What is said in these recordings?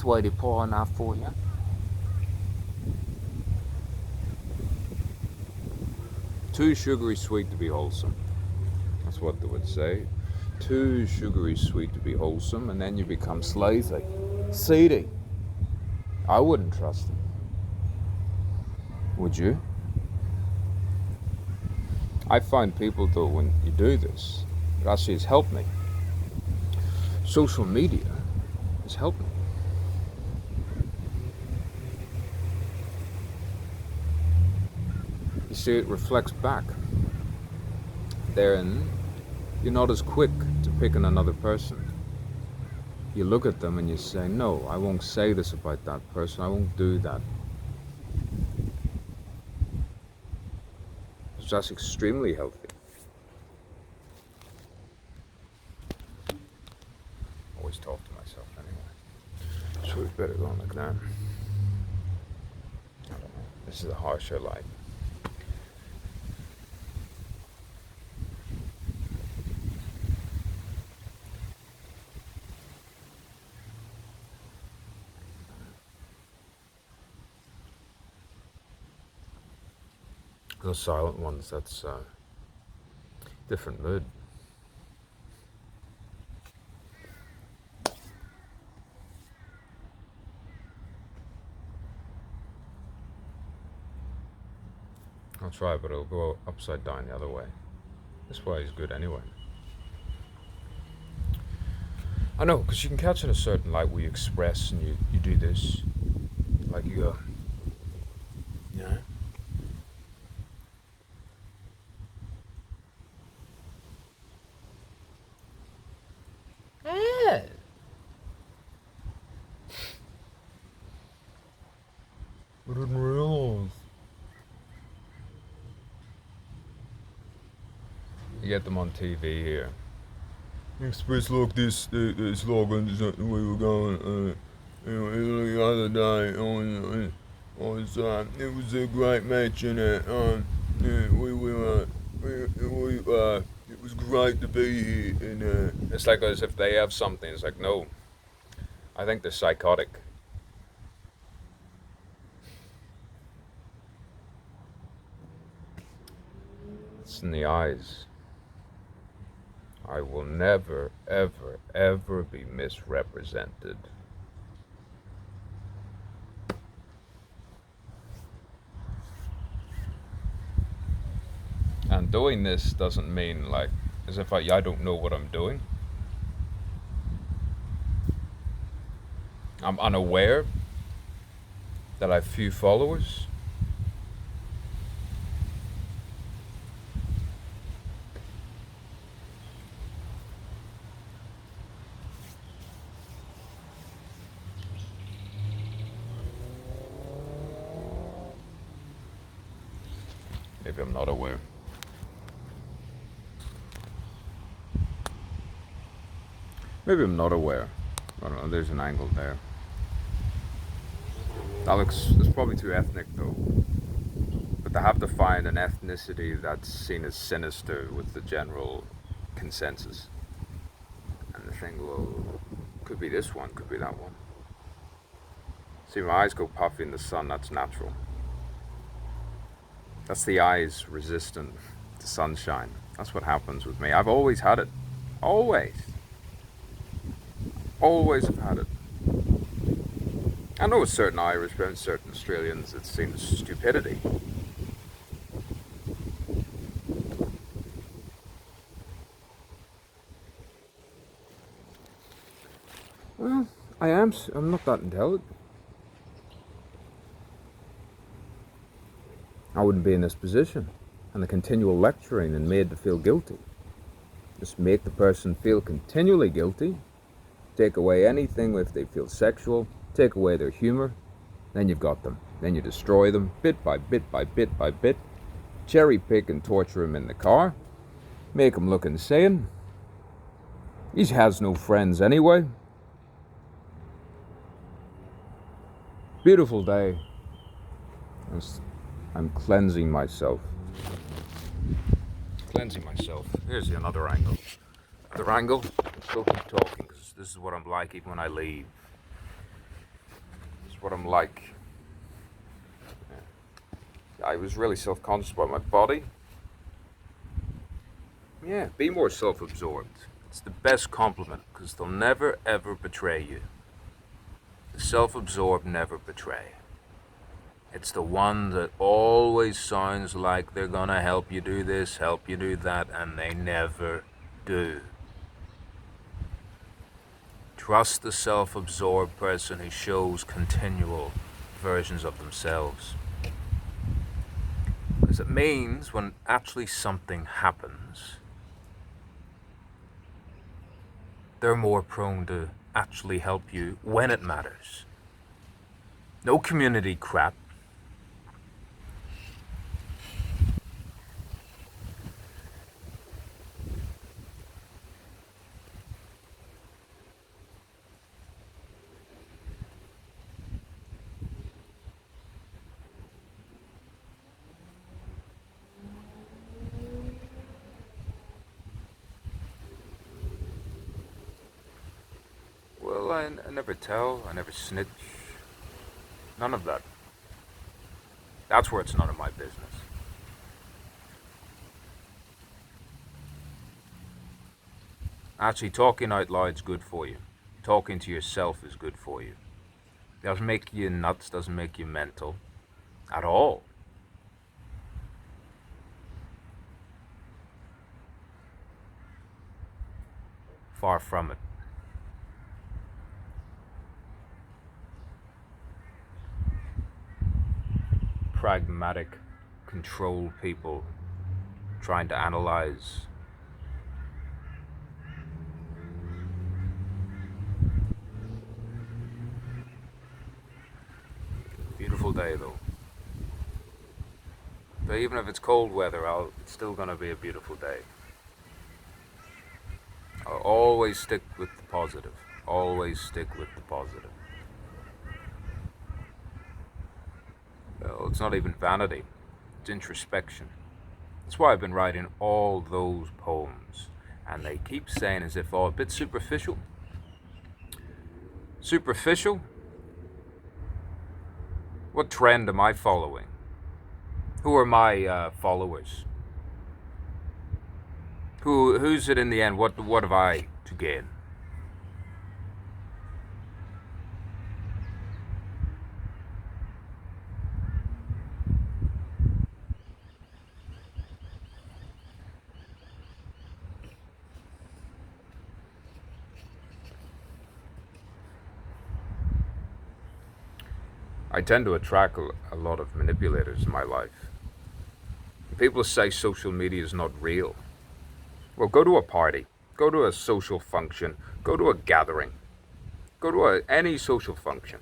That's why they pour on that for you. Too sugary sweet to be wholesome. That's what they would say. Too sugary sweet to be wholesome, and then you become sleazy, seedy. I wouldn't trust them. Would you? I find people though, when you do this, it actually has helped me. Social media has helped me. You see, it reflects back. Then you're not as quick to picking another person. You look at them and you say, no, I won't say this about that person, I won't do that. So that's extremely healthy. Always talk to myself anyway. So we better go like that. I don't know. This is a harsher light. Those silent ones, that's different mood. I'll try, but it'll go upside down the other way. This way is good anyway. I know, because you can catch in a certain light where you express and you do this. Like you go, yeah. Yeah. I didn't realize. You get them on TV here. Express like this, the slogan is not the way we're going. The other day it was a great match and it was great to be here. And it's like as if they have something. It's like, no, I think they're psychotic. It's in the eyes. I will never, ever, ever be misrepresented. And doing this doesn't mean like as if I don't know what I'm doing. I'm unaware that I have few followers. Maybe I'm not aware. Maybe I'm not aware. I don't know, there's an angle there. That looks, it's probably too ethnic though. But they have to find an ethnicity that's seen as sinister with the general consensus. And they think, well, could be this one, could be that one. See, my eyes go puffy in the sun, that's natural. That's the eyes resistant to sunshine. That's what happens with me. I've always had it. Always. Always have had it. I know with certain Irish, but in certain Australians, it seems stupidity. Well, I'm not that intelligent. I wouldn't be in this position. And the continual lecturing and made to feel guilty. Just make the person feel continually guilty. Take away anything if they feel sexual. Take away their humor. Then you've got them. Then you destroy them bit by bit by bit by bit. Cherry pick and torture him in the car. Make him look insane. He has no friends anyway. Beautiful day. I'm cleansing myself. Cleansing myself. Here's another angle. Another angle. Still keep talking because this is what I'm like even when I leave. what I'm like. I was really self-conscious about my body. Yeah, be more self-absorbed. It's the best compliment, because they'll never ever betray you. The self-absorbed never betray. It's the one that always sounds like they're gonna help you do this, help you do that, and they never do. Trust the self-absorbed person who shows continual versions of themselves. Because it means when actually something happens, they're more prone to actually help you when it matters. No community crap. Well, I never tell, I never snitch. None of that. That's where it's none of my business. Actually, talking out loud's good for you. Talking to yourself is good for you. Doesn't make you nuts, doesn't make you mental. At all. Far from it. Pragmatic, control people trying to analyze. Beautiful day though. But even if it's cold weather, it's still gonna be a beautiful day. I'll always stick with the positive. Always stick with the positive. Well, it's not even vanity. It's introspection. That's why I've been writing all those poems. And they keep saying as if, oh, a bit superficial. Superficial? What trend am I following? Who are my followers? Who's it in the end? What have I to gain? I tend to attract a lot of manipulators in my life. People say social media is not real. Well, go to a party, go to a social function, go to a gathering, go to any social function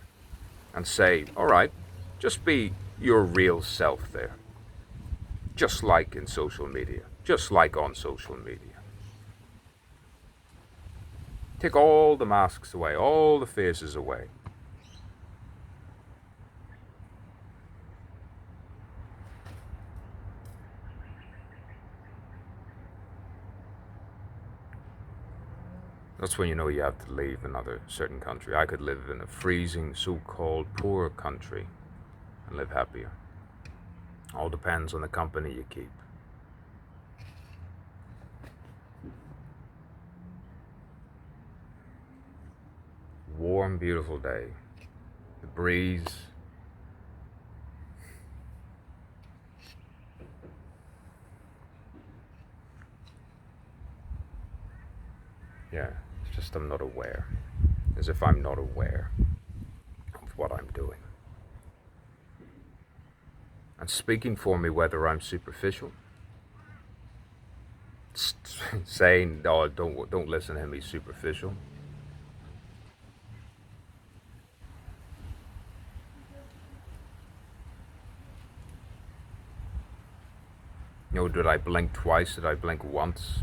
and say, all right, just be your real self there. Just like in social media, just like on social media. Take all the masks away, all the faces away. That's when you know you have to leave another certain country. I could live in a freezing, so-called poor country and live happier. All depends on the company you keep. Warm, beautiful day. The breeze. Yeah, it's just I'm not aware. As if I'm not aware of what I'm doing. And speaking for me whether I'm superficial. Saying, oh, don't listen to him, he's superficial. You know, did I blink twice? Did I blink once?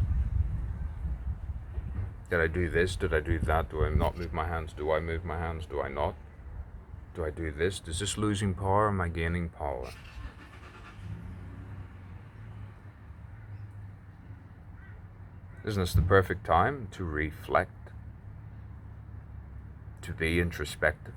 Did I do this? Did I do that? Do I not move my hands? Do I move my hands? Do I not? Do I do this? Is this losing power? Am I gaining power? Isn't this the perfect time to reflect? To be introspective?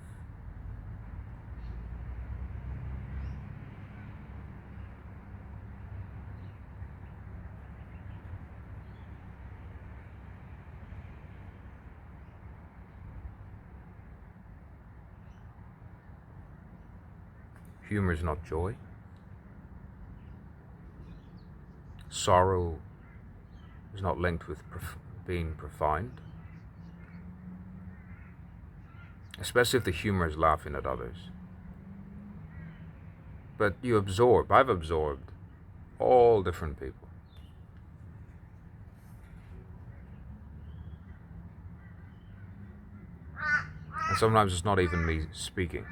Humor is not joy. Sorrow is not linked with being profound, especially if the humor is laughing at others. But I've absorbed all different people. And sometimes it's not even me speaking.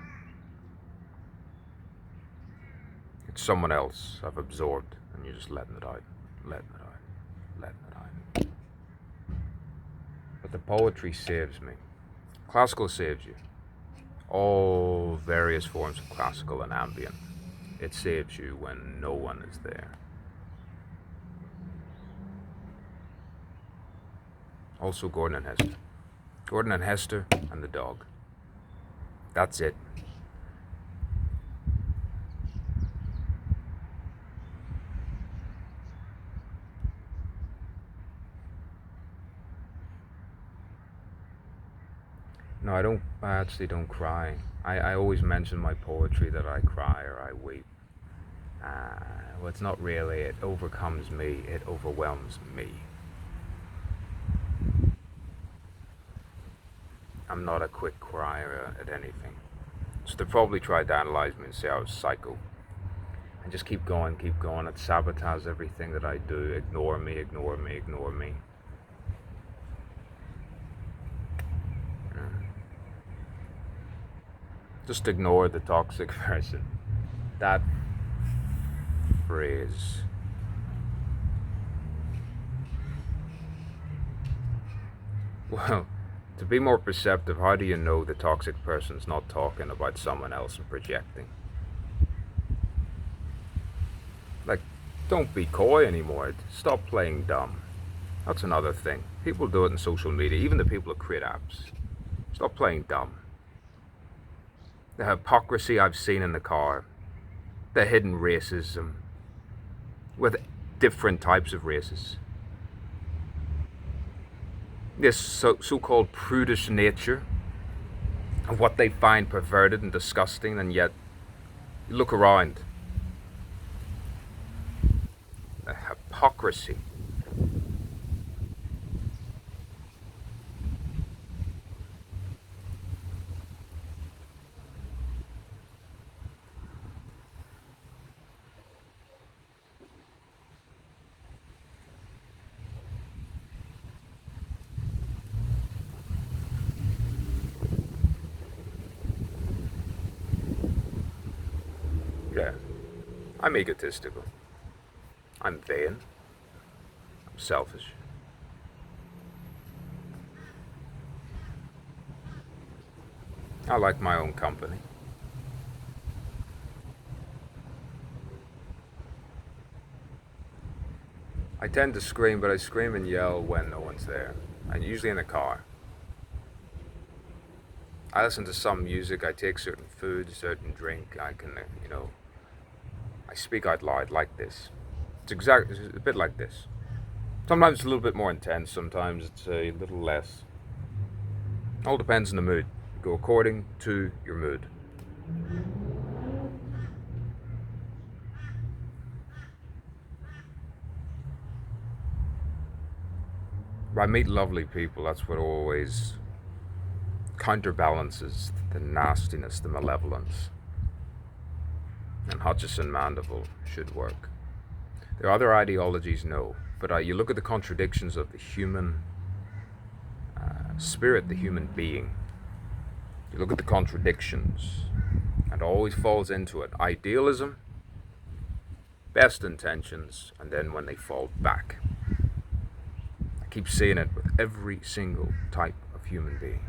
It's someone else I've absorbed, and you're just letting it out, letting it out, letting it out. But the poetry saves me. Classical saves you. All various forms of classical and ambient. It saves you when no one is there. Also Gordon and Hester. Gordon and Hester and the dog. That's it. No, I actually don't cry. I always mention my poetry that I cry or I weep. Well, it's not really. It overcomes me. It overwhelms me. I'm not a quick crier at anything. So they probably tried to analyze me and say I was psycho. And just keep going, keep going. It sabotages everything that I do. Ignore me, ignore me, ignore me. Just ignore the toxic person. That phrase. Well, to be more perceptive, how do you know the toxic person's not talking about someone else and projecting? Like, don't be coy anymore. Stop playing dumb. That's another thing. People do it in social media, even the people who create apps. Stop playing dumb. The hypocrisy I've seen in the car, the hidden racism, with different types of races. This so-called prudish nature of what they find perverted and disgusting, and yet you look around. The hypocrisy. Yeah, I'm egotistical. I'm vain. I'm selfish. I like my own company. I tend to scream, but I scream and yell when no one's there, and usually in the car. I listen to some music, I take certain food, certain drink, I can, I speak out loud like this. It's a bit like this. Sometimes it's a little bit more intense, sometimes it's a little less. All depends on the mood. You go according to your mood. I meet lovely people, that's what always counterbalances the nastiness, the malevolence. And Hutchison Mandeville should work. There are other ideologies, no, but you look at the contradictions of the human spirit, the human being. You look at the contradictions, and it always falls into it. Idealism, best intentions, and then when they fall back. I keep seeing it with every single type of human being.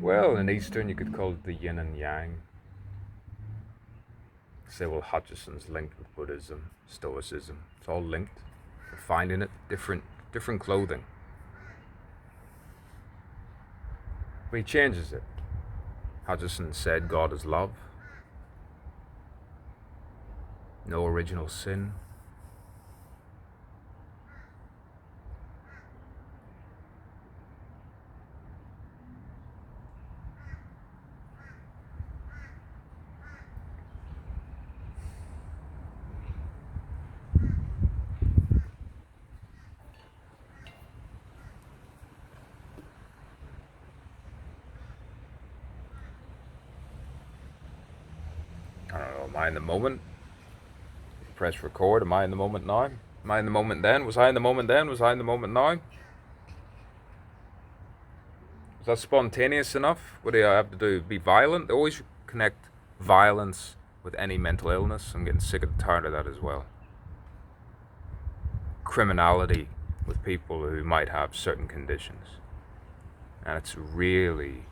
Well, in Eastern, you could call it the yin and yang. Say, well, Hutchison's linked with Buddhism, Stoicism. It's all linked. We're finding it different clothing. But he changes it. Hutchison said God is love. No original sin. Am I in the moment? Press record. Am I in the moment now? Am I in the moment then? Was I in the moment then? Was I in the moment now? Was that spontaneous enough? What do I have to do? Be violent? They always connect violence with any mental illness. I'm getting sick and tired of that as well. Criminality with people who might have certain conditions. And it's really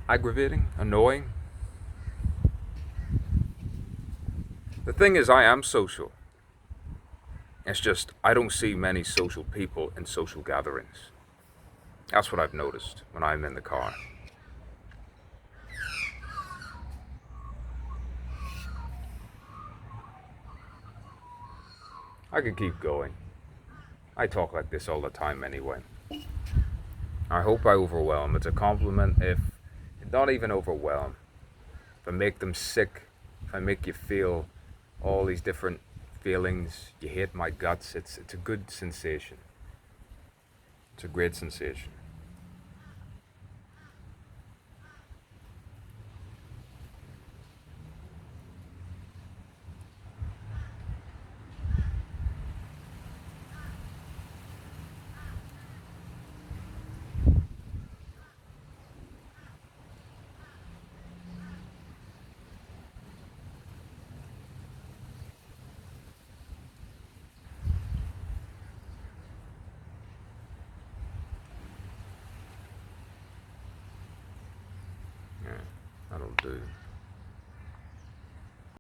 aggravating, annoying. The thing is, I am social. It's just, I don't see many social people in social gatherings. That's what I've noticed when I'm in the car. I could keep going. I talk like this all the time anyway. I hope I overwhelm. It's a compliment if, not even overwhelm, if I make them sick, if I make you feel all these different feelings, you hate my guts, it's a good sensation. It's a great sensation. Yeah, that'll do.